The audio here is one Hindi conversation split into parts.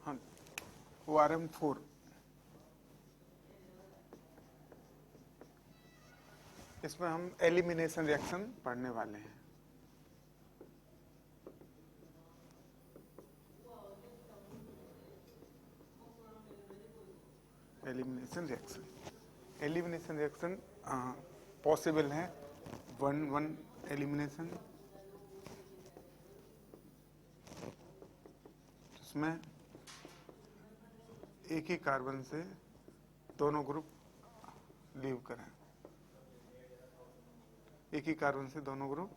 हाँ, ORM4 इसमें हम एलिमिनेशन रिएक्शन पढ़ने वाले हैं। एलिमिनेशन रिएक्शन पॉसिबल है 1-1 एलिमिनेशन, जिसमें एक ही कार्बन से दोनों ग्रुप लीव करें, एक ही कार्बन से दोनों ग्रुप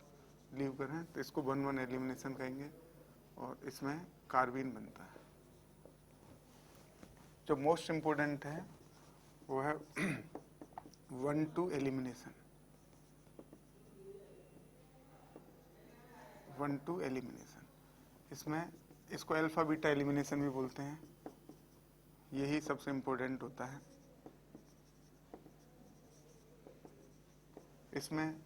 लीव करें तो इसको 1-1 एलिमिनेशन कहेंगे और इसमें कार्बीन बनता है। जो मोस्ट इम्पोर्टेंट है वो है 1-2 एलिमिनेशन, 1-2 एलिमिनेशन। इसमें इसको अल्फा बीटा एलिमिनेशन भी बोलते हैं, यही सबसे इम्पोर्टेंट होता है। इसमें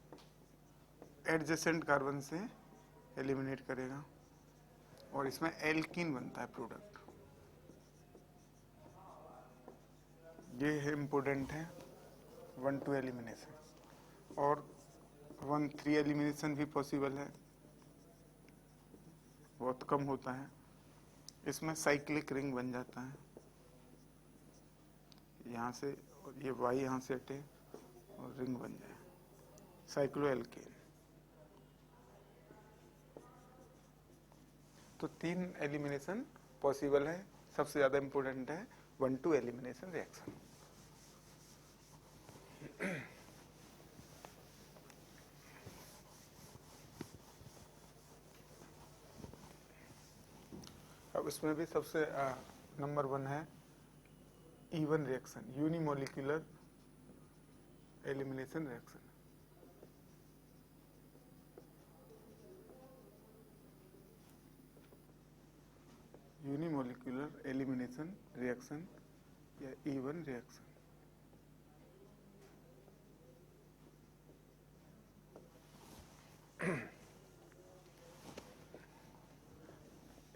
एडजेसेंट कार्बन से एलिमिनेट करेगा और इसमें एल्कीन बनता है प्रोडक्ट। ये है इम्पोर्टेंट है 1-2 एलिमिनेशन। और 1-3 एलिमिनेशन भी पॉसिबल है, बहुत कम होता है। इसमें साइक्लिक रिंग बन जाता है, यहाँ से ये वाई यहाँ से हटे और रिंग बन जाए, साइक्लोएल्केन। तो 3 एलिमिनेशन पॉसिबल है, सबसे ज्यादा इंपॉर्टेंट है 1-2 एलिमिनेशन रिएक्शन। अब इसमें भी सबसे नंबर 1 है E one reaction, unimolecular elimination reaction. Unimolecular elimination reaction या इवन रिएक्शन।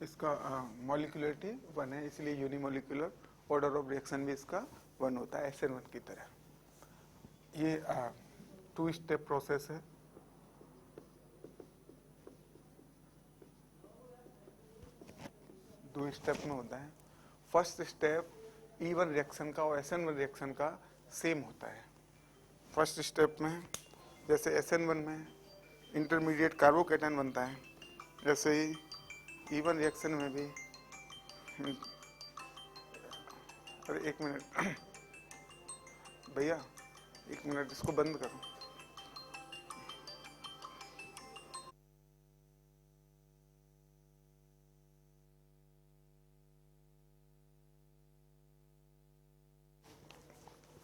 इसका मॉलिक्यूलरिटी 1 है, इसलिए यूनिमोलिकुलर ऑर्डर ऑफ रिएक्शन भी इसका 1 होता है, SN1 की तरह। ये 2 स्टेप प्रोसेस है। दो स्टेप में होता है। फर्स्ट स्टेप E1 रिएक्शन का और SN1 रिएक्शन का सेम होता है। फर्स्ट स्टेप में जैसे SN1 में इंटरमीडिएट कार्बोकैटायन बनता है, जैसे ही E1 रिएक्शन में भी। अरे 1 मिनट भैया, 1 मिनट, इसको बंद करो।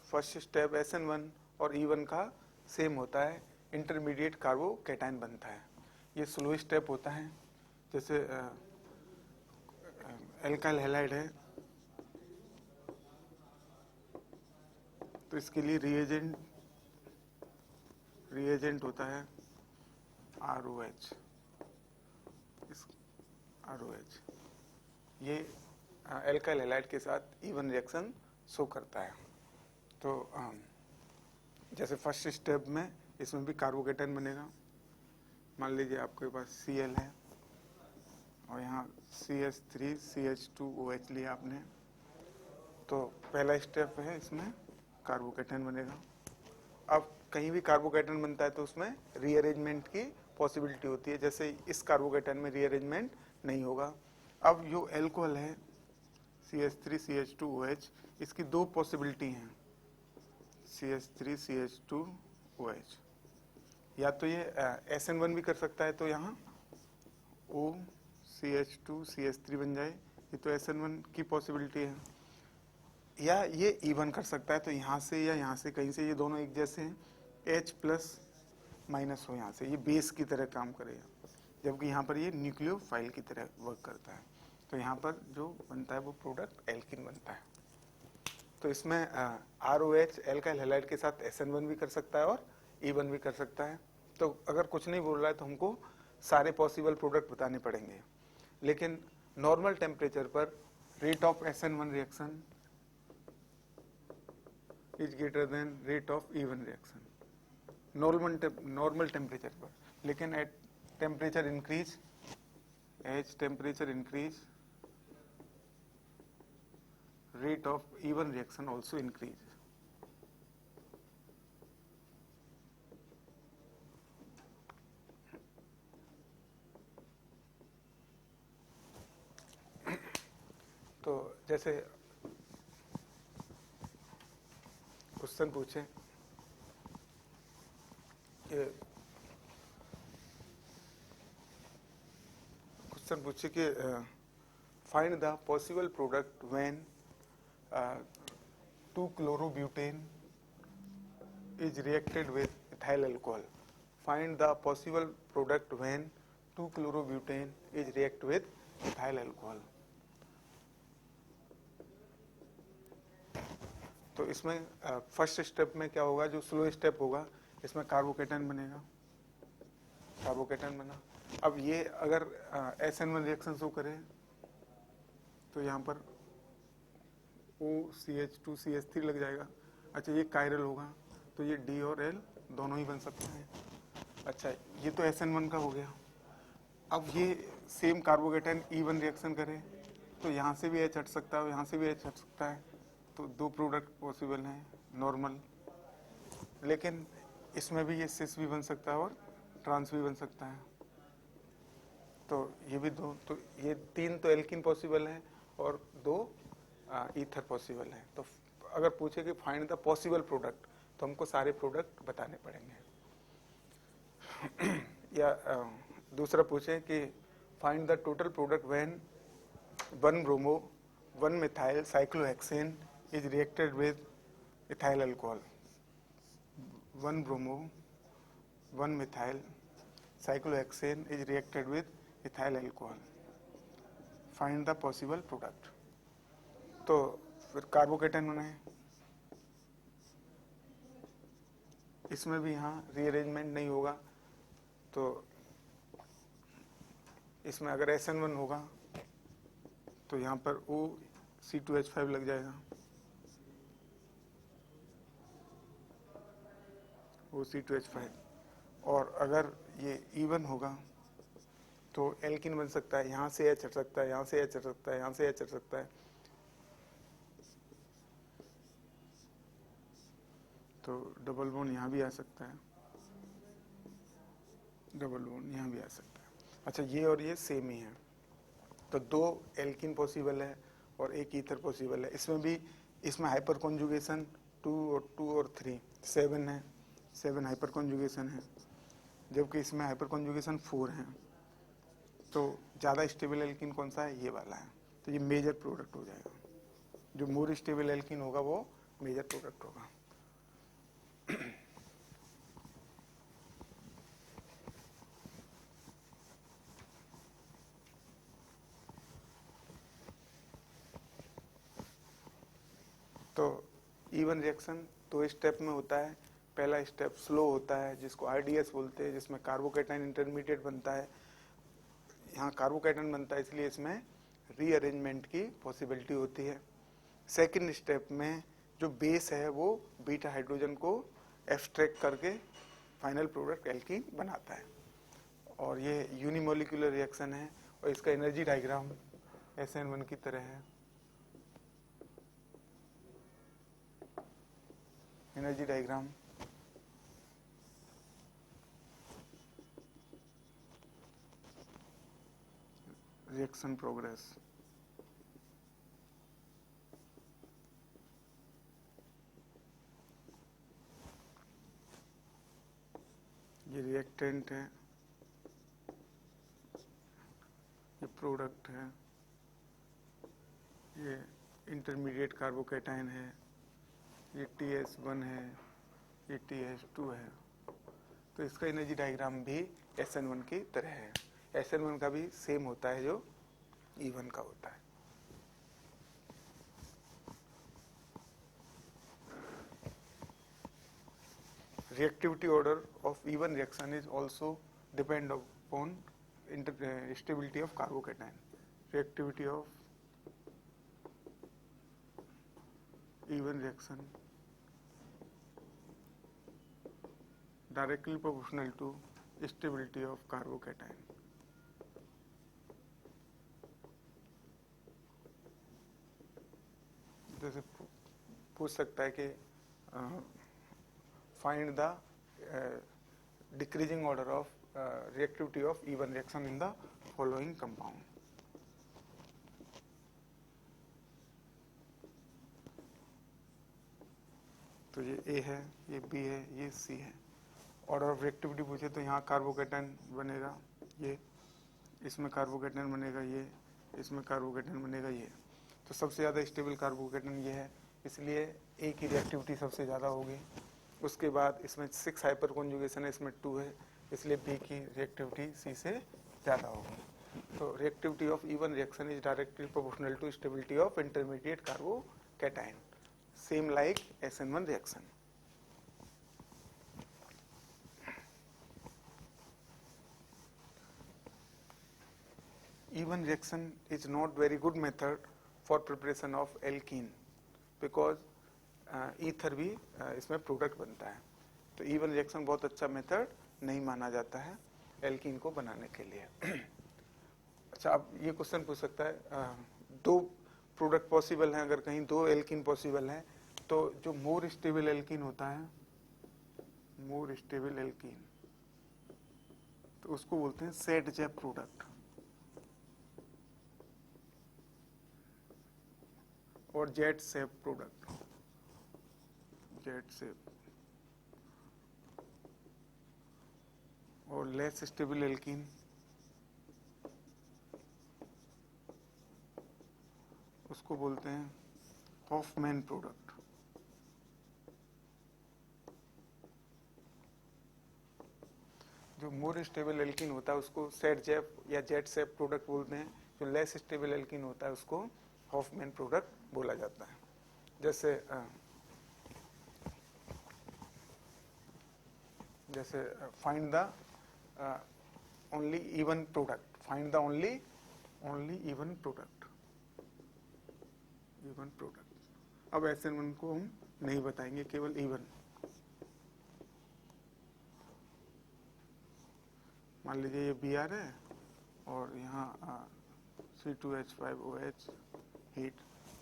फर्स्ट स्टेप SN1 और E1 का सेम होता है, इंटरमीडिएट कार्बोकैटायन बनता है। ये स्लो स्टेप होता है। जैसे एल्काइल हैलाइड है तो इसके लिए रिएजेंट होता है ROH। ये एल्काइल हैलाइड के साथ इवन रिएक्शन शो करता है। तो जैसे फर्स्ट स्टेप में इसमें भी कार्बोकैटायन बनेगा। मान लीजिए आपके पास Cl है और यहाँ CH3CH2OH लिया आपने, तो पहला स्टेप है, इसमें कार्बोकैटायन बनेगा। अब कहीं भी कार्बोकैटायन बनता है तो उसमें रीअरेंजमेंट की पॉसिबिलिटी होती है, जैसे इस कार्बोकैटायन में रीअरेंजमेंट नहीं होगा। अब जो एल्कोहल है CH3CH2OH, इसकी 2 पॉसिबिलिटी हैं, CH3CH2OH। या तो ये SN1 भी कर सकता है, तो यहाँ OCH2CH3 बन जाए, ये तो SN1 की पॉसिबिलिटी है। या ये इवन कर सकता है, तो यहाँ से या यहाँ से कहीं से, ये दोनों एक जैसे हैं, H+ हो यहाँ से, ये बेस की तरह काम करेगा, जबकि यहाँ पर ये न्यूक्लियोफाइल की तरह वर्क करता है। तो यहाँ पर जो बनता है वो प्रोडक्ट एल्कीन बनता है। तो इसमें ROH एल्काइल हैलाइड के साथ SN1 भी कर सकता है और E1 भी कर सकता है। तो अगर कुछ नहीं बोल रहा है तो हमको सारे पॉसिबल प्रोडक्ट बताने पड़ेंगे, लेकिन नॉर्मल टेम्परेचर पर rate of SN1 reaction is greater than rate of E1 reaction normal temperature पर, लेकिन at temperature increase, as temperature increase, rate of E1 reaction also increase. तो जैसे क्वेश्चन पूछे कि find the possible product when 2-chlorobutane is reacted with ethyl alcohol. Find the possible product when 2-chlorobutane is react with ethyl alcohol. तो इसमें फर्स्ट स्टेप में क्या होगा, जो स्लो स्टेप होगा, इसमें कार्बोकेटन बनेगा, कार्बोकेटन बना। अब ये अगर SN1 रिएक्शन शो करे तो यहाँ पर OCH2CH3 लग जाएगा। अच्छा, ये कायरल होगा तो ये D और L दोनों ही बन सकते हैं। अच्छा, ये तो SN1 का हो गया। अब ये सेम कार्बोकेटन E1 रिएक्शन करे तो यहाँ से भी H हट सकता है, यहाँ से भी H हट सकता है, तो दो प्रोडक्ट पॉसिबल हैं नॉर्मल। लेकिन इसमें भी ये सिस भी बन सकता है और ट्रांस भी बन सकता है। तो ये भी दो, तो ये 3 तो एल्किन पॉसिबल है और 2 ईथर पॉसिबल है। तो अगर पूछे कि फाइंड द पॉसिबल प्रोडक्ट, तो हमको सारे प्रोडक्ट बताने पड़ेंगे। या दूसरा पूछे कि find the total product when 1 bromo 1 methyl cyclohexane is reacted with ethyl alcohol. 1 bromo 1 methyl cyclohexane is reacted with ethyl alcohol. Find the possible product. तो फिर कार्बोकेटन बनाए, इसमें भी यहाँ रीअरेंजमेंट नहीं होगा, तो इसमें अगर SN1 होगा तो यहाँ पर OC2H5 लग जाएगा, OC2H5। और अगर ये E1 होगा तो एल्किन बन सकता है, यहाँ से H हट सकता है, यहाँ से H हट सकता है, यहाँ से H हट सकता है, तो डबल बॉन्ड यहाँ भी आ सकता है, डबल बॉन्ड यहाँ भी आ सकता है। अच्छा, ये और ये सेम ही है, तो 2 एल्किन पॉसिबल है और 1 ईथर पॉसिबल है। इसमें भी इसमें हाइपर कॉन्जुगेशन 2 और 3 7 है, 7 हाइपर कॉन्जुगेशन है, जबकि इसमें हाइपर कॉन्जुगेशन 4 है। तो ज़्यादा स्टेबल एल्किन कौन सा है, ये वाला है, तो ये मेजर प्रोडक्ट हो जाएगा। जो मोर स्टेबल एल्किन होगा वो मेजर प्रोडक्ट होगा। तो E1 रिएक्शन 2 स्टेप में होता है। पहला स्टेप स्लो होता है, जिसको RDS बोलते हैं, जिसमें कार्बोकेटाइन इंटरमीडिएट बनता है। यहाँ कार्बोकेटाइन बनता है, इसलिए इसमें रीअरेंजमेंट की पॉसिबिलिटी होती है। सेकंड स्टेप में जो बेस है वो बीटा हाइड्रोजन को एक्सट्रैक्ट करके फाइनल प्रोडक्ट एल्कीन बनाता है, और ये यूनिमोलिकुलर रिएक्शन है, और इसका एनर्जी डायग्राम SN1 की तरह है। एनर्जी डायग्राम रिएक्शन प्रोग्रेस, ये रिएक्टेंट है, ये प्रोडक्ट है, ये इंटरमीडिएट कार्बोकेटाइन है, ये TS1 है, ये TS2 है। तो इसका एनर्जी डायग्राम भी SN1 की तरह है। SN1 का भी सेम होता है जो E1 का होता है। Reactivity order of E1 reaction is also depend upon stability of carbocation. Reactivity of even reaction directly proportional to stability of carbocation. जैसे पूछ सकता है कि find the decreasing order of reactivity of even reaction in the following compound. तो ये A है, ये B है, ये C है. ऑर्डर ऑफ रिएक्टिविटी पूछे तो यहाँ कार्बोकेटन बनेगा ये, इसमें कार्बोकेटन बनेगा ये, इसमें कार्बोकेटन बनेगा ये. तो सबसे ज़्यादा स्टेबल कार्बोकेटन ये है, इसलिए A की रिएक्टिविटी सबसे ज़्यादा होगी. उसके बाद इसमें 6 हाइपर कॉन्जुगेशन है, इसमें 2 है, इसलिए B की रिएक्टिविटी C से ज़्यादा होगी. तो reactivity of even reaction is directly proportional to stability of intermediate carbocation, same like SN1 reaction. Even reaction is not very good method for preparation of alkene because ether भी इसमें प्रोडक्ट बनता है. तो इवन रिएक्शन बहुत अच्छा मेथड नहीं माना जाता है एल्कीन को बनाने के लिए. अच्छा, अब ये क्वेश्चन पूछ सकता है, दो प्रोडक्ट पॉसिबल हैं, अगर कहीं दो एल्कीन पॉसिबल हैं तो जो मोर स्टेबल एल्कीन होता है, मोर स्टेबल एल्कीन, तो उसको बोलते हैं सेट-जैप प्रोडक्ट. और जेट सेप प्रोडक्ट, जेट सेप. और लेस स्टेबल एल्कीन, उसको बोलते हैं हॉफमैन प्रोडक्ट. जो मोर स्टेबल एल्कीन होता है उसको सेट जैप या जेट सेप प्रोडक्ट बोलते हैं. जो लेस स्टेबल एल्कीन होता है उसको हॉफमैन प्रोडक्ट बोला जाता है. जैसे find the only even product, find the only even product, even product. अब SN1 को हम नहीं बताएंगे, केवल इवन. मान लीजिए ये Br है और यहाँ C2H5OH heat.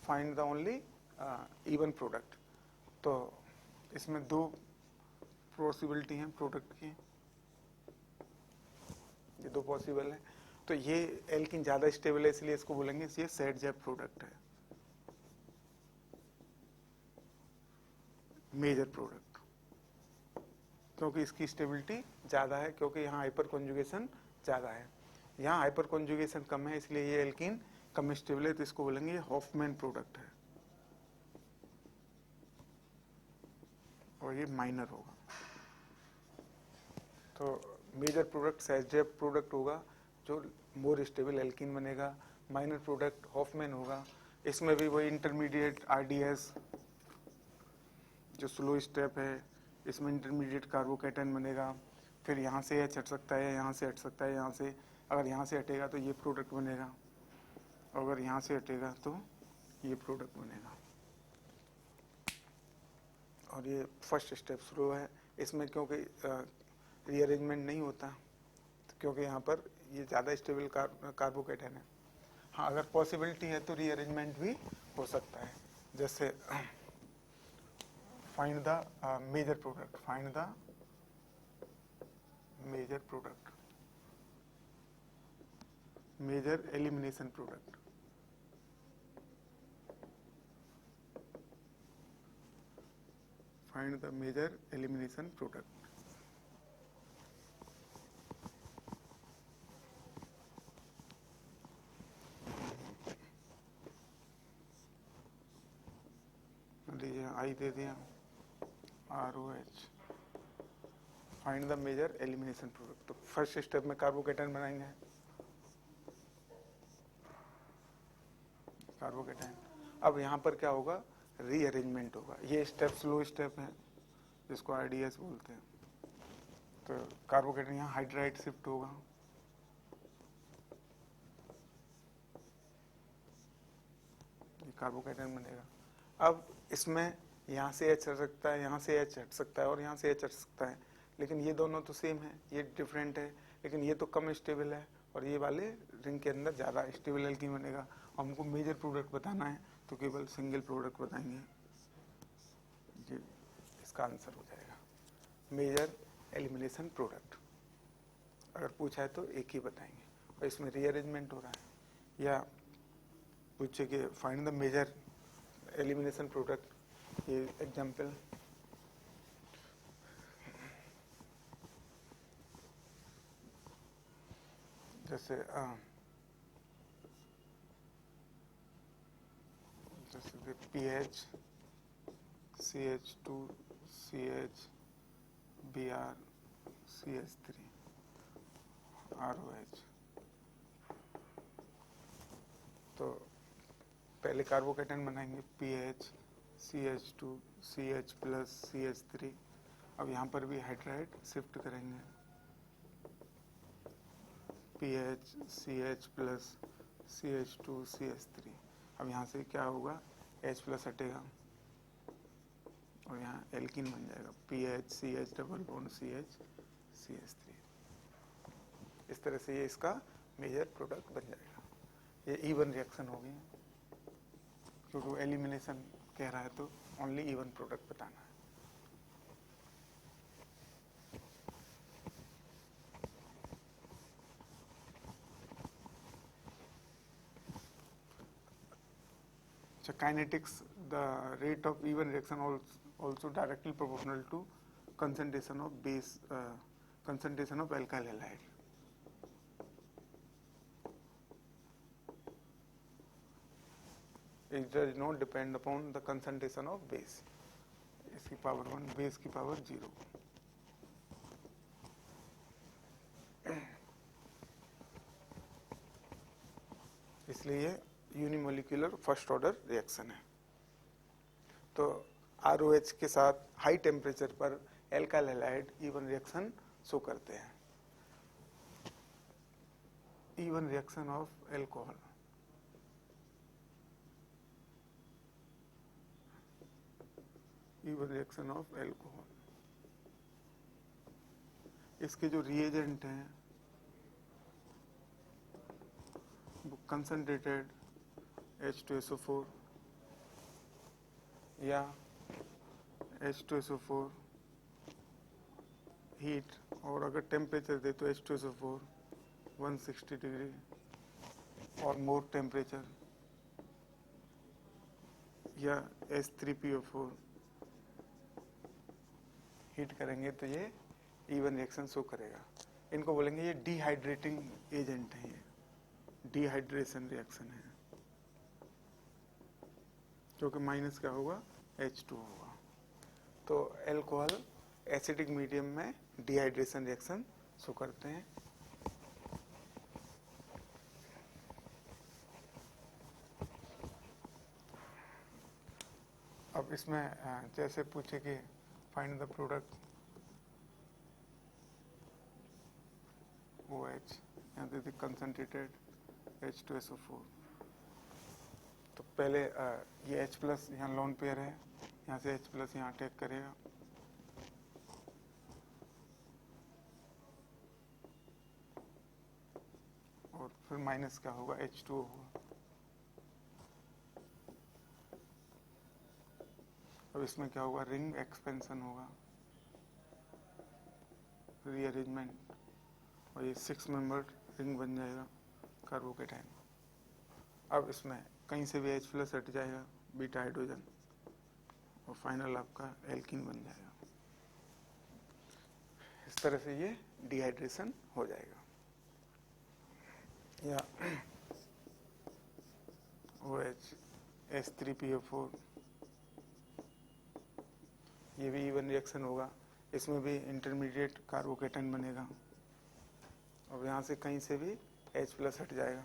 Find the only even product. तो इसमें दो पॉसिबिलिटी हैं प्रोडक्ट की, ये दो पॉसिबल है. तो ये एल्कीन ज़्यादा स्टेबल है इसलिए इसको बोलेंगे ये सेट जैप प्रोडक्ट है, मेजर प्रोडक्ट. क्योंकि इसकी स्टेबिलिटी ज़्यादा है, क्योंकि यहाँ हाइपर कॉन्जुगेशन ज़्यादा है. यहाँ हाइपर कॉन्जुगेशन कम है इसलिए ये एल्कीन कम स्टेबल है, तो इसको बोलेंगे ये हॉफमैन प्रोडक्ट है और ये माइनर होगा. तो मेजर प्रोडक्ट सेट-जैप प्रोडक्ट होगा जो मोर स्टेबल एल्कीन बनेगा. माइनर प्रोडक्ट हॉफमैन होगा. इसमें भी वही इंटरमीडिएट RDS जो स्लो स्टेप है, इसमें इंटरमीडिएट कार्बोकेटन बनेगा. फिर यहाँ से H हट सकता है, यहाँ से हट सकता है, यहाँ से, अगर यहाँ से हटेगा तो ये प्रोडक्ट बनेगा, अगर यहाँ से हटेगा तो ये प्रोडक्ट बनेगा. और ये फर्स्ट स्टेप स्लो है. इसमें क्योंकि रीअरेंजमेंट नहीं होता, तो क्योंकि यहाँ पर ये ज़्यादा स्टेबल कार्बोकेटन है. हाँ, अगर पॉसिबिलिटी है तो रीअरेंजमेंट भी हो सकता है. जैसे find the major product, find the major product, major elimination product. Find the major elimination product. लीजिए आई दे दिया ROH. Find the major elimination product. तो फर्स्ट स्टेप में कार्बोकेटन बनाएंगे, कार्बोकेटन. अब यहाँ पर क्या होगा, रीअरेंजमेंट होगा. ये स्टेप स्लो स्टेप है जिसको RDS बोलते हैं. तो कार्बोकेटन यहाँ हाइड्राइड शिफ्ट होगा, ये कार्बोकेटन बनेगा. अब इसमें यहाँ से एच हट सकता है, यहाँ से एच हट सकता है और यहाँ से एच हट सकता है, लेकिन ये दोनों तो सेम है, ये डिफरेंट है, लेकिन ये तो कम स्टेबल है और ये वाले रिंग के अंदर ज़्यादा स्टेबल एल्कीन बनेगा। हमको मेजर प्रोडक्ट बताना है तो केवल सिंगल प्रोडक्ट बताएंगे, ये इसका आंसर हो जाएगा मेजर एलिमिनेशन प्रोडक्ट। अगर पूछा है तो एक ही बताएंगे, और इसमें रीअरेंजमेंट हो रहा है। या पूछे कि find the major elimination product, ये एग्जाम्पल जैसे pH CH2 CH Br CH3 ROH, तो पहले कार्बोकेटन बनाएंगे pH CH2 CH plus CH3। अब यहाँ पर भी हाइड्राइड शिफ्ट करेंगे, pH CH plus CH2 CH3। अब यहाँ से क्या होगा, H प्लस हटेगा और यहाँ एल्कीन बन जाएगा pH CH double bond CH CH3। इस तरह से ये इसका मेजर प्रोडक्ट बन जाएगा। ये इवन रिएक्शन हो गई, क्योंकि एलिमिनेशन कह रहा है तो ओनली इवन प्रोडक्ट बताना है। So kinetics, the rate of even reaction also directly proportional to concentration of base, concentration of alkyl halide. It does not depend upon the concentration of base. इसकी पावर 1, बेस की पावर 0। इसलिए यूनिमोलिकुलर फर्स्ट ऑर्डर रिएक्शन है। तो ROH के साथ हाई टेम्परेचर पर alkyl halide E one reaction show करते हैं। E one reaction of alcohol, E one reaction of alcohol, इसके जो रिएजेंट हैं वो कंसंट्रेटेड H2SO4 या H2SO4 हीट, और अगर टेम्परेचर दे तो H2SO4 160 डिग्री और मोर टेम्परेचर, या H3PO4 हीट करेंगे तो ये इवन रिएक्शन शो करेगा। इनको बोलेंगे ये डिहाइड्रेटिंग एजेंट है, ये डिहाइड्रेशन रिएक्शन है, क्योंकि माइनस क्या होगा, H2 होगा। तो एल्कोहल एसिडिक मीडियम में डिहाइड्रेशन रिएक्शन शो करते हैं। अब इसमें जैसे पूछे कि फाइंड द प्रोडक्ट OH, यहाँ दे दी कंसंट्रेटेड H2SO4। तो पहले ये H प्लस यहाँ लोन पेयर है, यहाँ से H प्लस यहाँ अटैक करेगा, और फिर माइनस क्या होगा, H2O होगा। अब इसमें क्या होगा, रिंग एक्सपेंशन होगा, रीअरेंजमेंट, और ये 6 मेंबर्ड रिंग बन जाएगा कार्बोकेटाइन। अब इसमें कहीं से भी H प्लस हट जाएगा, बीटा हाइड्रोजन, और फाइनल आपका एल्कीन बन जाएगा। इस तरह से ये डिहाइड्रेशन हो जाएगा। या OH H3PO4, ये भी इवन रिएक्शन होगा, इसमें भी इंटरमीडिएट कार्बोकेटाइन बनेगा, और यहाँ से कहीं से भी H प्लस हट जाएगा,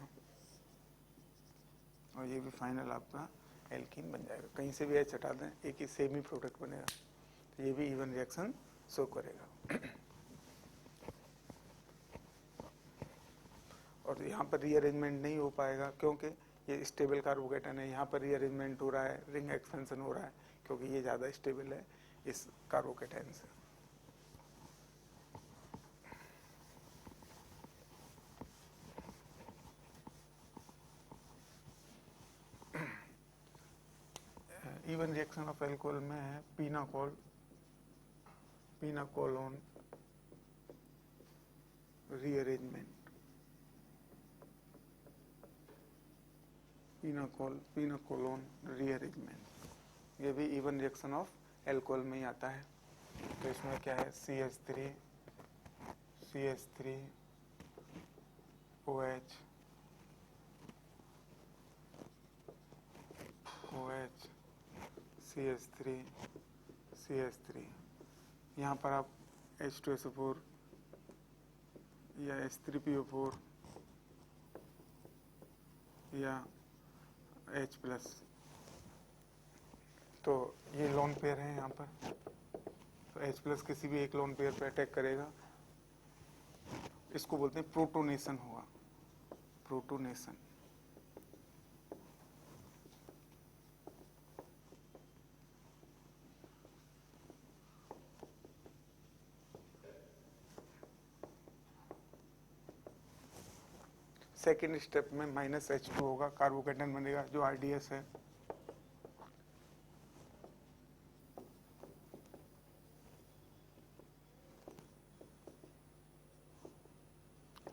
और ये भी फाइनल आपका एल्कीन बन जाएगा। कहीं से भी H हटा दें, एक ही सेम ही प्रोडक्ट बनेगा, तो ये भी इवन रिएक्शन शो करेगा। और यहाँ पर रीअरेंजमेंट नहीं हो पाएगा, क्योंकि ये स्टेबल कार्बोकेटन है, यहाँ पर रीअरेंजमेंट हो रहा है, रिंग एक्सपेंशन हो रहा है, क्योंकि ये ज़्यादा स्टेबल है इस कार्बोकेटन से। इवन रिएक्शन ऑफ एल्कोहल में है पिनाकोलोन रीअरेंजमेंट, पिनाकोलोन रीअरेंजमेंट, ये भी इवन रिएक्शन ऑफ एल्कोहल में ही आता है। तो इसमें क्या है, CH3 OH CH3 यहाँ पर आप H2SO4 या H3PO4 या H+, तो ये लोन पेयर है यहाँ पर। तो H+ किसी भी एक लोन पेयर पे अटैक करेगा, इसको बोलते हैं प्रोटोनेशन हुआ, प्रोटोनेशन। सेकेंड स्टेप में -H2 होगा, कार्बोकेटन बनेगा जो RDS है।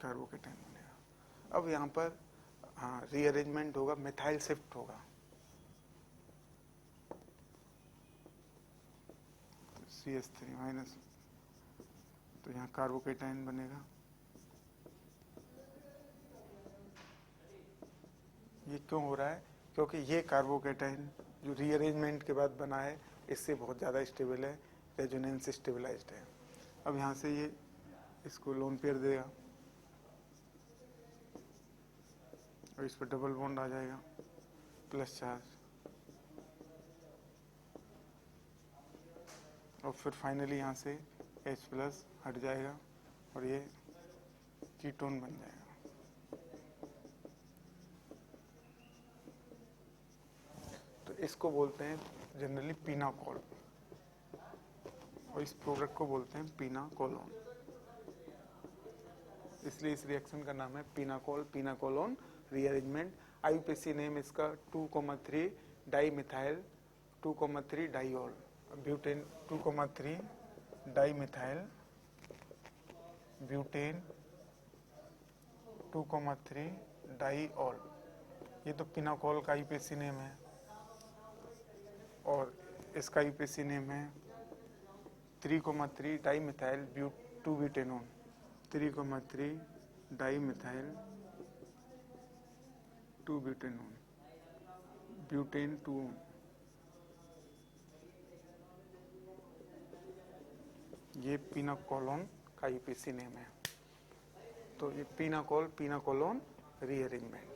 कार्बोकेटन बनेगा। अब यहाँ पर रीअरेंजमेंट होगा, मिथाइल शिफ्ट होगा। CH3- तो यहाँ कार्बोकेटाइन बनेगा। ये क्यों हो रहा है? क्योंकि ये कार्बोकेटाइन जो रीअरेंजमेंट के बाद बना है, इससे बहुत ज़्यादा स्टेबल है, रेजोनेंस स्टेबलाइज्ड है। अब यहाँ से ये इसको लोन पेयर देगा और इस पर डबल बॉन्ड आ जाएगा, प्लस चार्ज, और फिर फाइनली यहाँ से H+ हट जाएगा और ये कीटोन बन जाएगा। तो इसको बोलते हैं जनरली पिनाकोल, और इस प्रोडक्ट को बोलते हैं पिनाकोलोन। इसलिए इस रिएक्शन का नाम है पिनाकोलोन रीअरेंजमेंट। IUPAC नेम इसका 2,3 dimethyl 2,3 diol butane 2,3 dimethyl butane 2,3 diol. ये तो पिनाकोल का IUPAC नेम है, और इसका IUPAC नेम है 3,3 डाईमिथाइल 2-ब्यूटेनोन 3,3 डाईमिथाइल 2-ब्यूटेनोन ब्यूटेन 2। ये पिनाकोलोन का IUPAC नेम है। तो ये पिनाकोलोन रीअरेंजमेंट।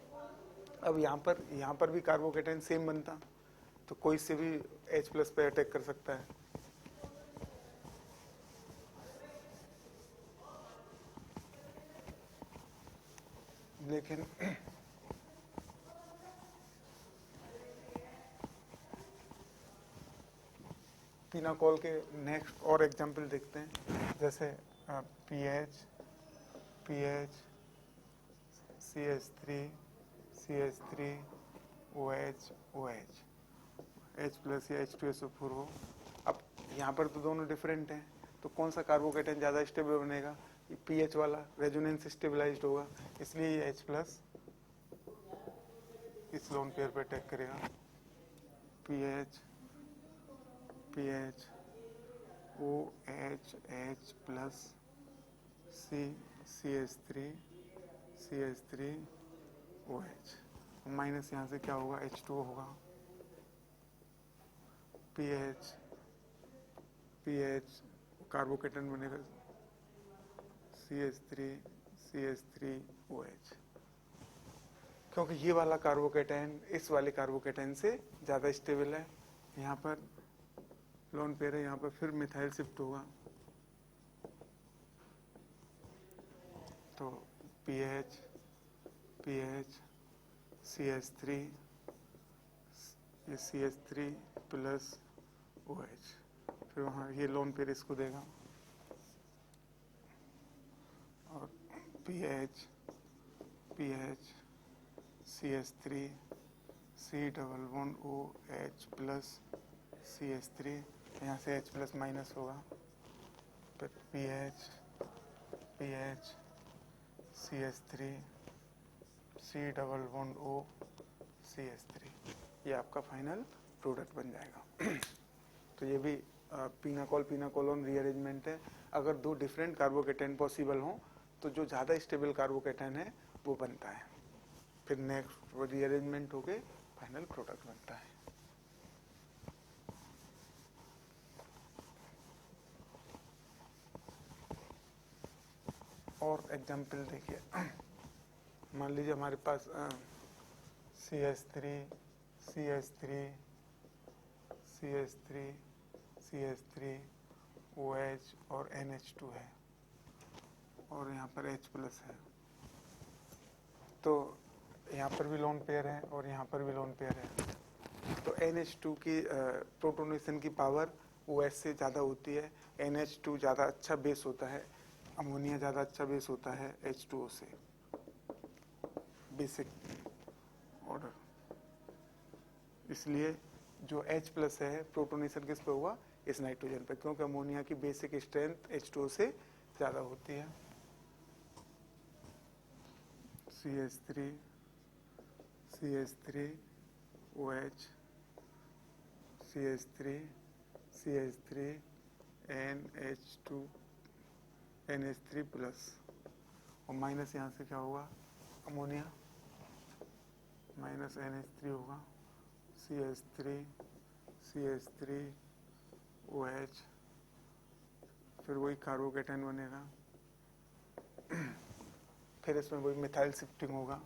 अब यहाँ पर भी कार्बोकेटाइन सेम बनता, तो कोई से भी H+ पे अटैक कर सकता है। लेकिन पिनाकोल के नेक्स्ट और एग्जाम्पल देखते हैं, जैसे PH CH3 OH H+ या H2SO4 हो। अब यहाँ पर तो दोनों डिफरेंट हैं, तो कौन सा कार्बोकेटाइन ज़्यादा स्टेबल बनेगा? ये पीएच वाला, रेजोनेंस स्टेबलाइज्ड होगा, इसलिए ये H+ इस लोन पेयर पे अटैक करेगा। PH OH H+ CH3 OH, minus यहाँ से क्या होगा? H2O होगा। पीएच कार्बोकेटन बनेगा CH3 OH, क्योंकि ये वाला कार्बोकेटाइन इस वाले कार्बोकेटाइन से ज़्यादा स्टेबल है। यहाँ पर लोन पेयर है, यहाँ पर फिर मिथाइल शिफ्ट होगा, तो PH CH3, ये CH3 प्लस OH, फिर वहाँ ये लोन पेयर इसको देगा और PH CH3 C double bond OH plus CH3, यहाँ से H प्लस माइनस होगा, फिर PH CH3 C double bond O CH3, ये आपका फाइनल प्रोडक्ट बन जाएगा। तो ये भी पीनाकोल रीअरेंजमेंट है। अगर दो डिफरेंट कार्बोकेटाइन पॉसिबल हों तो जो ज़्यादा स्टेबल कार्बोकेटाइन है वो बनता है, फिर नेक्स्ट वो रीअरेंजमेंट होके फाइनल प्रोडक्ट बनता है। और एग्जाम्पल देखिए, मान लीजिए हमारे पास CH3 OH और NH2 है और यहाँ पर H प्लस है, तो यहाँ पर भी लोन पेयर है और यहाँ पर भी लोन पेयर है। तो NH2 की प्रोटोनेशन की पावर OH से ज़्यादा होती है, NH2 ज़्यादा अच्छा बेस होता है, अमोनिया ज़्यादा अच्छा बेस होता है H2O से, बेसिक ऑर्डर। इसलिए जो H प्लस है प्रोटोनेशन किस पे हुआ, इस नाइट्रोजन पे, क्योंकि अमोनिया की बेसिक स्ट्रेंथ H2O से ज़्यादा होती है। CH3 OH CH3 NH3 plus, और माइनस यहाँ से क्या होगा, अमोनिया माइनस NH3 होगा, CH3 OH, फिर वही कार्बोकेटाइन बनेगा, फिर इसमें वही मिथाइल शिफ्टिंग होगा,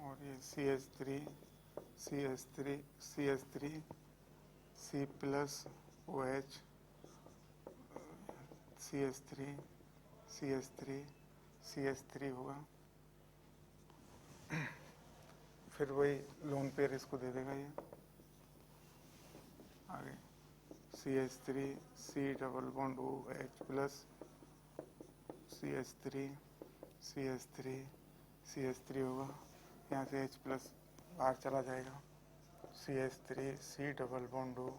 और ये CH3 C plus OH CH3 होगा, फिर वही लोन पेयर इसको दे देगा, ये आगे CH3 C double bond OH plus CH3 होगा, यहाँ से H प्लस बाहर चला जाएगा, CH3 C double bond O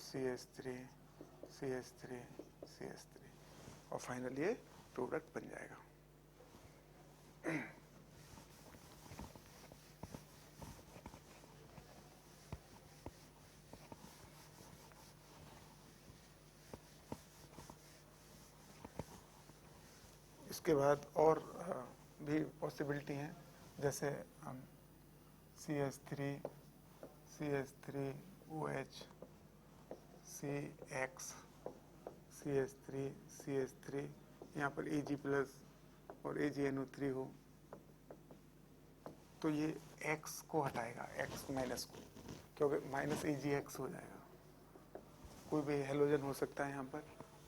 CH3 और फाइनली ये प्रोडक्ट बन जाएगा। इसके बाद और भी पॉसिबिलिटी हैं, जैसे CH3 OH CH3 यहाँ पर Ag प्लस और AgNO3 हो, तो ये X को हटाएगा, X माइनस को, क्योंकि माइनस AgX हो जाएगा, कोई भी हेलोजन हो सकता है यहाँ पर,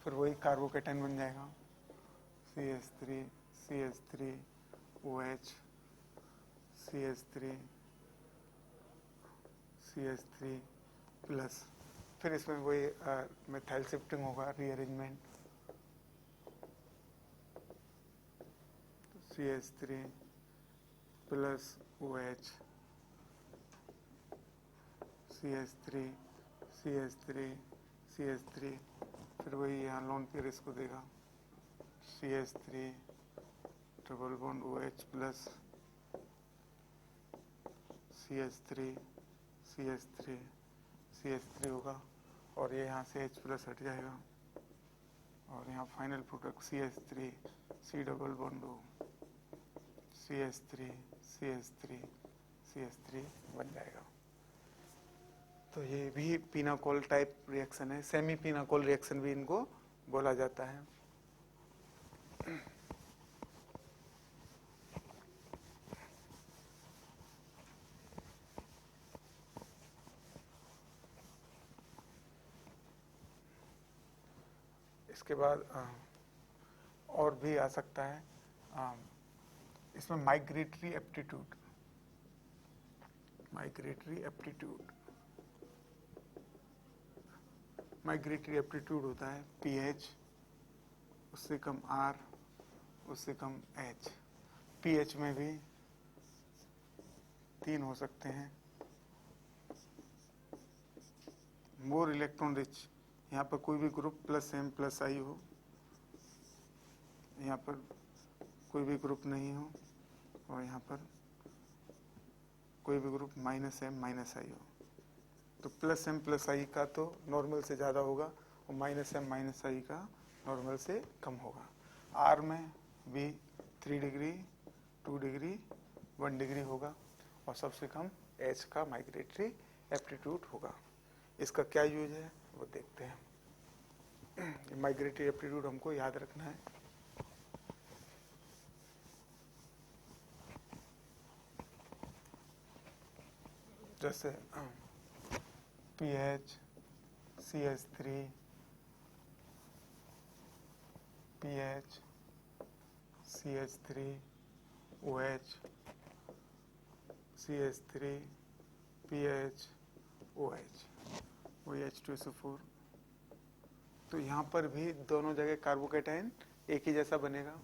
फिर वही कार्बोकेटाइन बन जाएगा, CH3 OH CH3 प्लस, फिर इसमें वही मिथाइल शिफ्टिंग होगा, rearrangement, CH3 plus OH CH3 फिर वही यहाँ लोन पेयर इसको देगा, CH3 double bond OH plus CH3 होगा, और ये यहाँ से H प्लस हट जाएगा, और यहाँ final product CH3 C double bond O CH3 बन जाएगा। तो ये भी पीनाकोल टाइप रिएक्शन है, सेमी पीनाकोल रिएक्शन भी इनको बोला जाता है। इसके बाद और भी आ सकता है इसमें migratory aptitude, migratory aptitude, migratory aptitude होता है पीएच, उससे कम आर, उससे कम एच। पीएच में भी 3 हो सकते हैं। मोर इलेक्ट्रॉन रिच, यहाँ पर कोई भी ग्रुप +m+i हो, यहाँ पर कोई भी ग्रुप नहीं हो, और यहाँ पर कोई भी ग्रुप -m-i हो। तो +m+i का तो नॉर्मल से ज़्यादा होगा और -m-i का नॉर्मल से कम होगा। आर में भी 3 डिग्री, 2 डिग्री, 1 डिग्री होगा, और सबसे कम एच का माइग्रेटरी एप्टीट्यूड होगा। इसका क्या यूज है वो देखते हैं। माइग्रेटरी एप्टीट्यूड हमको याद रखना है। जैसे pH, CH3, pH, CH3, OH, CH3, pH, OH, OH2SO4। तो यहाँ पर भी दोनों जगह कार्बोकेटाइन एक ही जैसा बनेगा,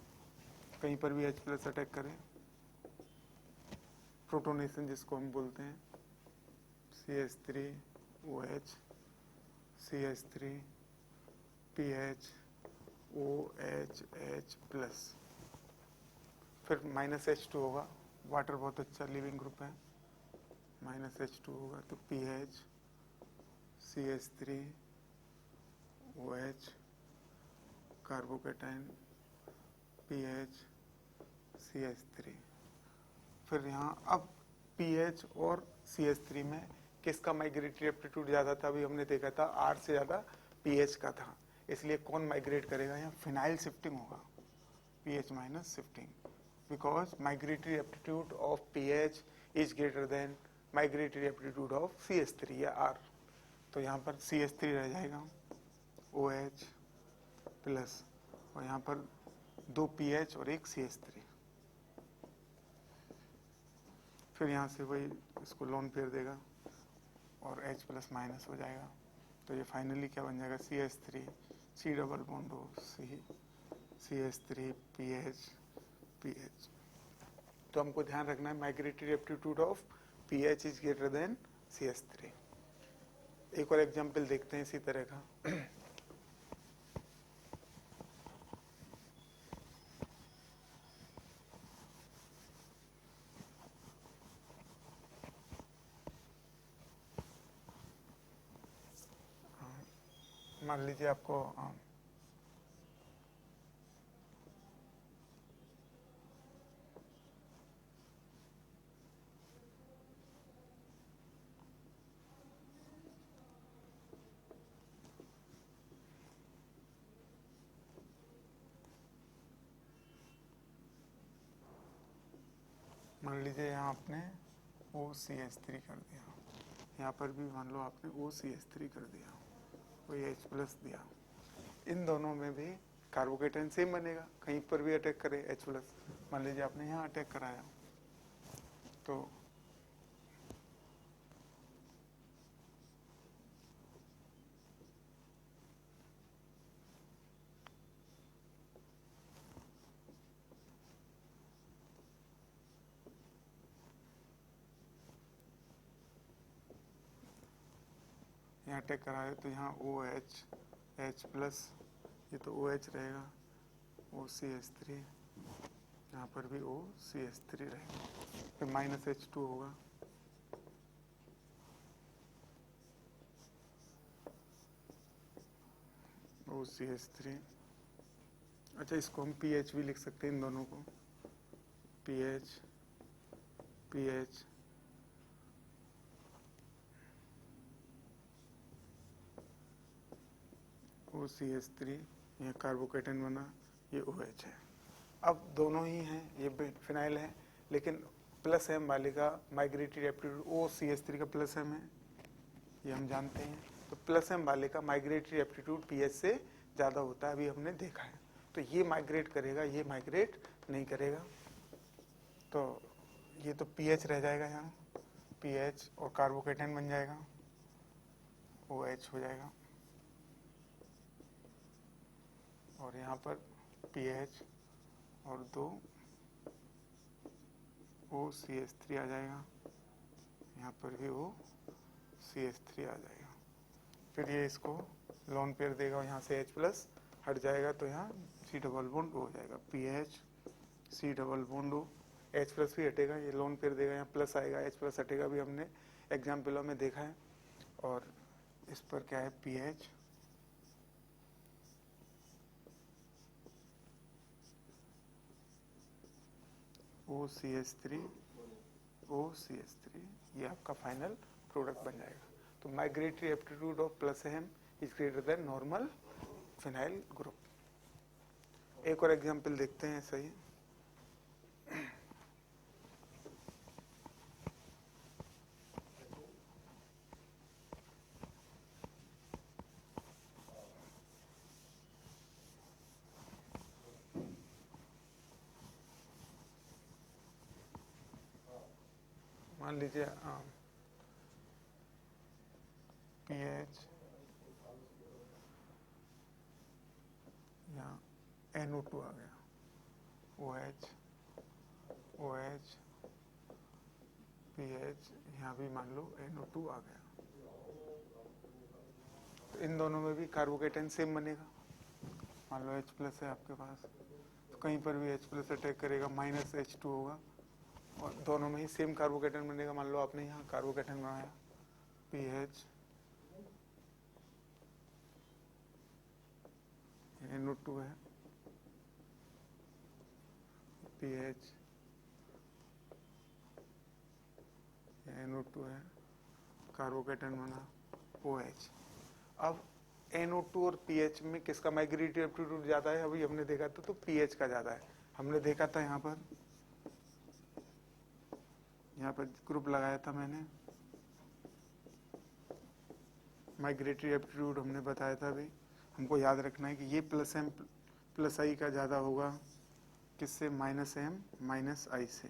कहीं पर भी H+ अटैक करें, प्रोटोनेशन जिसको हम बोलते हैं, CH3, OH, CH3, pH, OH, H+। फिर -H2 होगा, वाटर बहुत अच्छा लिविंग ग्रुप है, -H2 होगा, तो pH, CH3, OH, carbocation, pH, CH3। फिर यहाँ अब pH और CH3 में किसका माइग्रेटरी एप्टीट्यूड ज़्यादा था? अभी हमने देखा था R से ज़्यादा pH का था, इसलिए कौन माइग्रेट करेगा? यहाँ फिनाइल शिफ्टिंग होगा, pH minus shifting, because migratory aptitude of pH is greater than migratory aptitude of CH3 या R। तो यहाँ पर CH3 रह जाएगा, OH प्लस, और यहाँ पर 2 pH और 1 CH3। फिर यहाँ से वही इसको लोन पेयर देगा और H+ हो जाएगा। तो ये फाइनली क्या बन जाएगा? CH3, C डबल बॉन्ड हो, CH3, pH, pH। तो हमको ध्यान रखना है migratory aptitude of pH is greater than CH3। एक और एग्जांपल देखते हैं इसी तरह का। मान लीजिए आपको यहाँ आपने OCH3 कर दिया, यहाँ पर भी मान लो आपने OCH3 कर दिया, कोई H+ दिया। इन दोनों में भी कार्बोकेटाइन सेम बनेगा, कहीं पर भी अटैक करे H+। मान लीजिए आपने यहाँ अटैक कराया, तो यहाँ अटैक कराया तो यहाँ OH, H+, ये तो OH रहेगा, OCH3, यहाँ पर भी OCH3 रहेगा, फिर -H2 होगा, OCH3। अच्छा, इसको हम pH भी लिख सकते हैं, इन दोनों को pH, pH, OCH3, ये कार्बोकेटाइन बना, ये OH है। अब दोनों ही हैं, ये फिनाइल है, लेकिन +m वाले का माइग्रेटरी एप्टीट्यूड OCH3 का +m है, ये हम जानते हैं। तो +m वाले का माइग्रेटरी एप्टीट्यूड pH से ज़्यादा होता है, अभी हमने देखा है। तो ये माइग्रेट करेगा, ये माइग्रेट नहीं करेगा। तो ये तो पीएच रह जाएगा यहाँ, पीएच और कार्बोकेटन बन जाएगा, OH हो जाएगा, और यहाँ पर पीएच और 2 OCH3 आ जाएगा, यहाँ पर भी OCH3 आ जाएगा। फिर ये इसको लोन पेयर देगा, यहाँ से H प्लस हट जाएगा तो यहाँ C डबल बॉन्ड हो जाएगा, PH C double bond O, H plus भी हटेगा, ये लोन पेयर देगा, यहाँ प्लस आएगा, H प्लस हटेगा, भी हमने एग्जाम्पलों में देखा है। और इस पर क्या है, PH OCH3 OCH3, ये आपका फाइनल प्रोडक्ट बन जाएगा। तो migratory aptitude of plus M is greater than normal phenyl group. एक और एग्जांपल देखते हैं, सही। मान लीजिए पीएच यहाँ NO2 आ गया, OH पीएच, यहाँ भी मान लो NO2 आ गया। तो इन दोनों में भी कार्बोकेटन सेम बनेगा। मान लो H प्लस है आपके पास, तो कहीं पर भी H प्लस अटैक करेगा, -H2 होगा, और दोनों में ही सेम कार्बोकेटन बनेगा। मान लो आपने यहाँ कार्बोकेटन बनाया, पीएच NO2 है, पीएच NO2 है, कार्बोकेटन बना OH। अब NO2 और पीएच में किसका माइग्रेटरी एप्टीट्यूड ज्यादा है? अभी हमने देखा था तो पीएच का ज्यादा है। हमने देखा था यहाँ पर ग्रुप लगाया था मैंने, माइग्रेटरी एप्टीट्यूड हमने बताया था। अभी हमको याद रखना है कि ये प्लस M प्लस I का ज़्यादा होगा, किससे? -M -I से।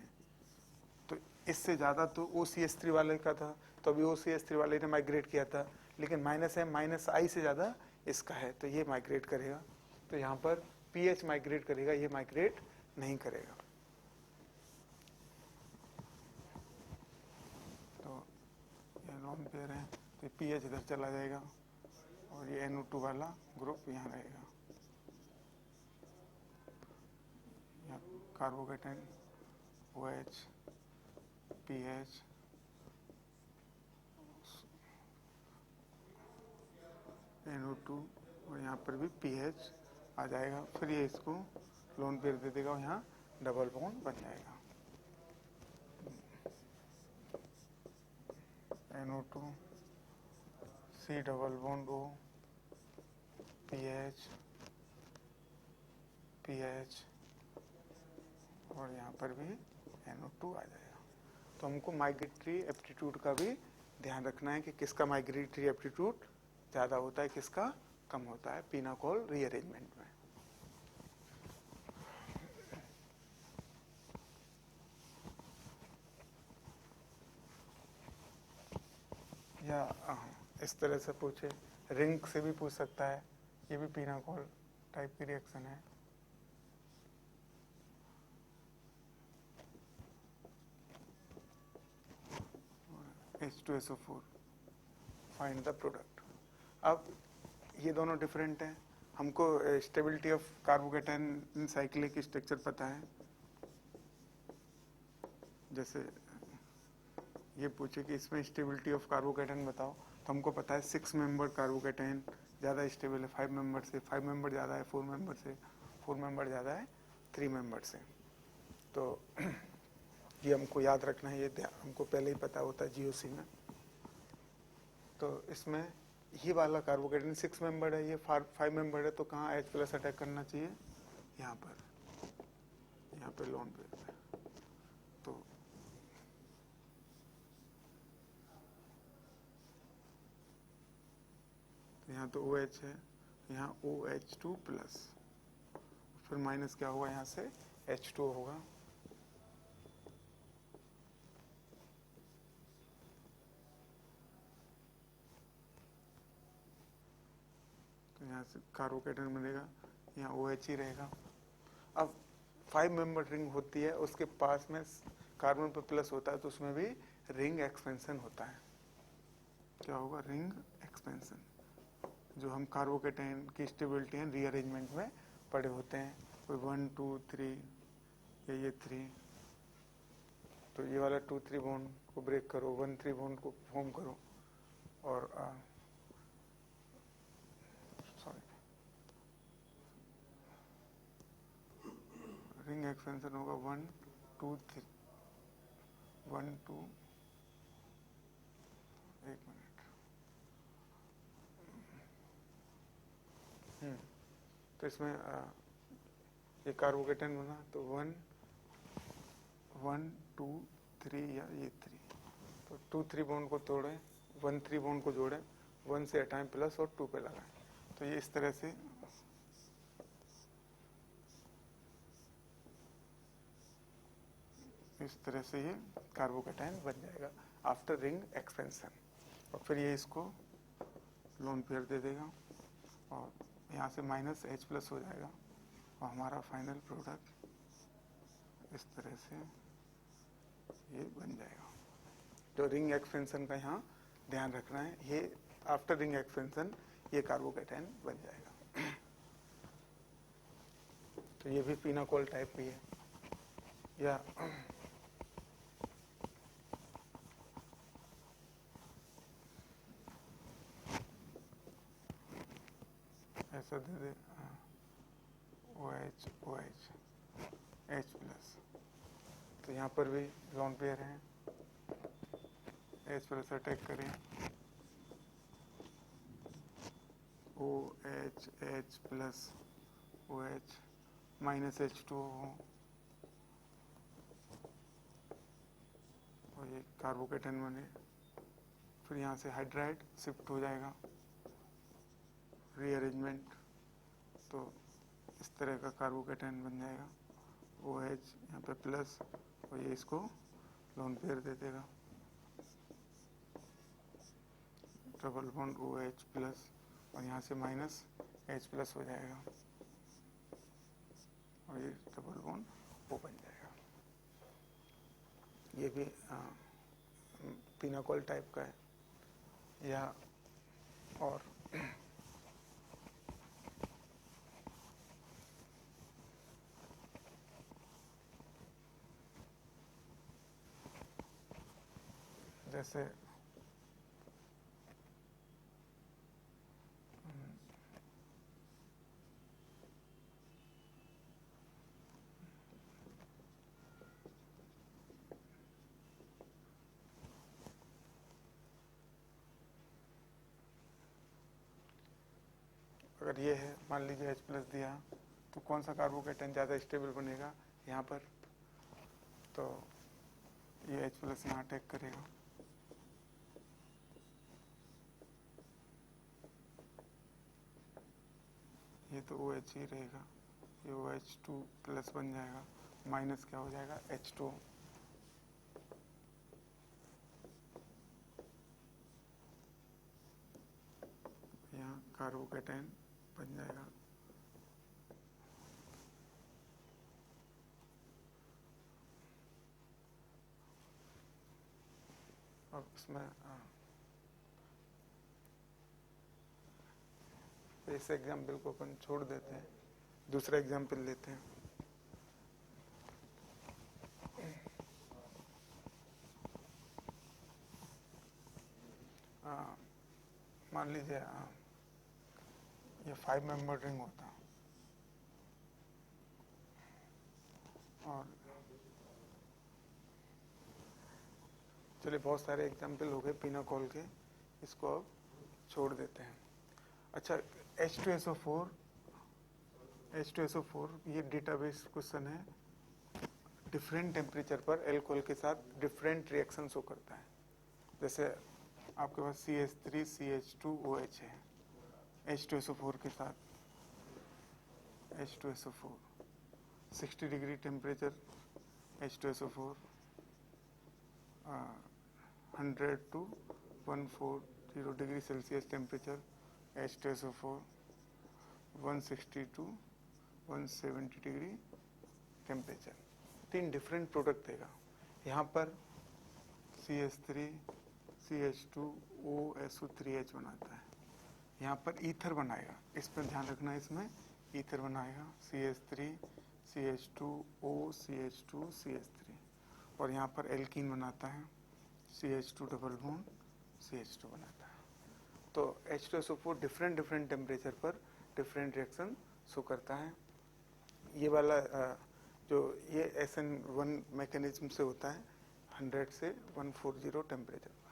तो इससे ज़्यादा तो OCH3 वाले का था, तो अभी OCH3 वाले ने माइग्रेट किया था, लेकिन -M -I से ज़्यादा इसका है, तो ये माइग्रेट करेगा। तो यहाँ पर पीएच माइग्रेट करेगा, ये माइग्रेट नहीं करेगा। तो ये लोन पेयर है, तो पीएच इधर चला जाएगा और ये NO2 वाला ग्रुप यहाँ रहेगा। यहाँ कार्बोकेटन OH पीएच NO2, और यहाँ पर भी पीएच आ जाएगा। फिर ये इसको लोन पेयर दे देगा और यहाँ डबल बॉन्ड बन जाएगा, NO2 C double bond O pH और यहाँ पर भी NO2 आ जाएगा। तो हमको माइग्रेटरी एप्टीट्यूड का भी ध्यान रखना है कि किसका माइग्रेटरी एप्टीट्यूड ज़्यादा होता है, किसका कम होता है पिनाकोल रीअरेंजमेंट में। या इस तरह से पूछे, रिंग से भी पूछ सकता है, ये भी पिनाकोल टाइप की रिएक्शन है। H2SO4, find the product. अब ये दोनों डिफरेंट हैं, हमको स्टेबिलिटी ऑफ कार्बोकेटन साइक्लिक स्ट्रक्चर पता है। जैसे ये पूछे कि इसमें स्टेबिलिटी ऑफ कार्बोकेटन बताओ, तो हमको पता है 6 मेंबर कार्बोकेटन ज़्यादा स्टेबल है 5 मेंबर से, 5 मेंबर ज़्यादा है 4 मेंबर से, 4 मेंबर ज़्यादा है 3 मेंबर से। तो ये हमको याद रखना है, ये हमको पहले ही पता होता है GOC में। तो इसमें ये वाला कार्बोकेटन 6 मेंबर है, ये 5 मेंबर है, तो कहाँ H प्लस अटैक करना चाहिए? यहाँ पर लोन पे। तो यहाँ तो OH है, यहाँ OH2 प्लस, फिर माइनस क्या होगा यहाँ से H2 होगा, से कार्बोकेटाइन बनेगा, यहाँ OH ही रहेगा। अब 5 मेंबर रिंग होती है, उसके पास में कार्बन पे प्लस होता है, तो उसमें भी रिंग एक्सपेंशन होता है। क्या होगा? रिंग एक्सपेंशन, जो हम कार्बोकेटाइन की स्टेबिलिटी एंड रीअरेंजमेंट में पढ़े होते हैं। कोई 1 2 3 या ये 3, तो ये वाला 2 3 बॉन्ड को ब्रेक करो, 1 3 बॉन्ड को फॉर्म करो, और रिंग एक्सपेंशन होगा 1 2 3 1 2, एक मिनट, तो इसमें ये कार्बोकेटाइन बना, तो 1 1 2 3 या ये 3, तो 2 3 बॉन्ड को तोड़े, 1 3 बॉन्ड को जोड़े, 1 से हटाएं प्लस और 2 पे लगाएं, तो ये इस तरह से ये कार्बोकेटाइन बन जाएगा आफ्टर रिंग एक्सपेंशन। और फिर ये इसको लोन पेयर दे देगा, और यहाँ से -H+ हो जाएगा, और हमारा फाइनल प्रोडक्ट इस तरह से ये बन जाएगा। तो रिंग एक्सपेंशन का यहाँ ध्यान रखना है, ये आफ्टर रिंग एक्सपेंशन ये कार्बोकेटाइन बन जाएगा। तो ये भी पिनाकोल टाइप भी है, या ऐसा दे दे OH OH H+, तो यहाँ पर भी लोन पेयर है, H+ अटैक करें, OH H+ OH -H2O, और ये कार्बोकेटाइन बने। फिर यहाँ से हाइड्राइड शिफ्ट हो जाएगा, रीअरेंजमेंट, तो इस तरह का कार्बोकेटाइन बन जाएगा, OH यहाँ पे प्लस, और ये इसको लोन पेयर दे देगा, डबल बॉन्ड OH+, और यहाँ से -H+ हो जाएगा, और ये डबल बॉन्ड O बन जाएगा। ये भी पिनाकोल टाइप का है, या और जैसे अगर ये है, मान लीजिए H+ दिया, तो कौन सा कार्बोकेटाइन ज़्यादा स्टेबल बनेगा यहाँ पर, तो ये H+ यहाँ अटैक करेगा, ये तो OH ही रहेगा, ये OH2+ बन जाएगा, माइनस क्या हो जाएगा H2O, यहाँ कार्बोकेटाइन बन जाएगा। अब इसमें इस एग्जाम्पल को अपन छोड़ देते हैं, दूसरा एग्जाम्पल लेते हैं। मान लीजिए ये 5 मेंबर रिंग होता, और चलिए बहुत सारे एग्जाम्पल हो गए पिनाकोल के, इसको अब छोड़ देते हैं। अच्छा, H2SO4 ये डेटाबेस क्वेश्चन है, डिफरेंट टेम्परेचर पर एल्कोहल के साथ डिफरेंट रिएक्शन शो करता है। जैसे आपके पास CH3 CH2OH है, H2SO4 के साथ H2SO4 60 degree temperature, H2SO4 100 to 140 degree Celsius temperature, H2SO4 160 170 degree temperature, 3 different product देगा। यहाँ पर CH3 CH2OSO3H बनाता है, यहाँ पर ईथर बनाएगा, इस पर ध्यान रखना है, इसमें ईथर बनाएगा CH3 CH2O CH2 और यहाँ पर एल्कीन बनाता है CH2 डबल बॉन्ड CH2 बनाता है। तो H2SO4 डिफरेंट टेम्परेचर पर डिफरेंट रिएक्शन शो करता है। ये वाला जो ये SN1 मैकेनिज्म से होता है 100 से 140 टेम्परेचर पर।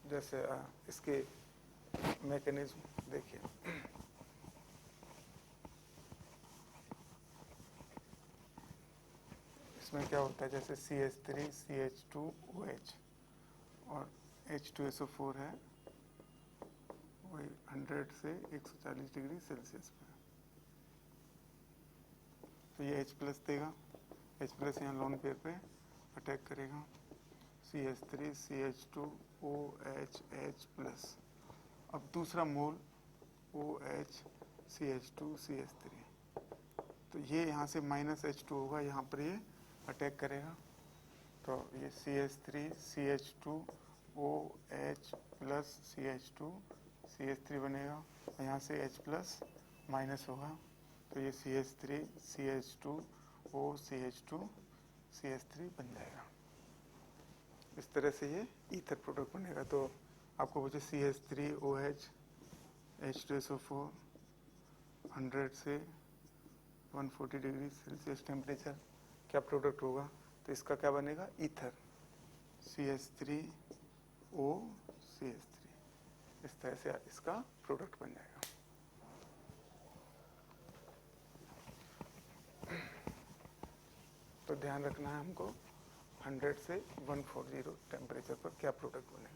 जैसे इसके मैकेनिज्म देखिए, इसमें क्या होता है, जैसे CH3 CH2OH और H2SO4 है वही 100 से 140 डिग्री सेल्सियस पे, तो ये H प्लस देगा, H प्लस यहाँ लोन पेयर पे अटैक करेगा, CH3 CH2OH H प्लस। अब दूसरा मोल OH CH2 CH3, तो ये यहाँ से -H2 होगा, यहाँ पर ये अटैक करेगा, तो ये CH3 CH2OH plus CH2 CH3 बनेगा, यहाँ से H प्लस माइनस होगा, तो ये CH3 CH2O CH2 CH3 बन जाएगा। इस तरह से ये ईथर प्रोडक्ट बनेगा। तो आपको पूछे CH3OH H2SO4 100 से 140 डिग्री सेल्सियस टेम्परेचर क्या प्रोडक्ट होगा, तो इसका क्या बनेगा, ईथर CH3O CH3, इस तरह से इसका प्रोडक्ट बन जाएगा। तो ध्यान रखना है हमको 100 से 140 टेम्परेचर पर क्या प्रोडक्ट बनेगा।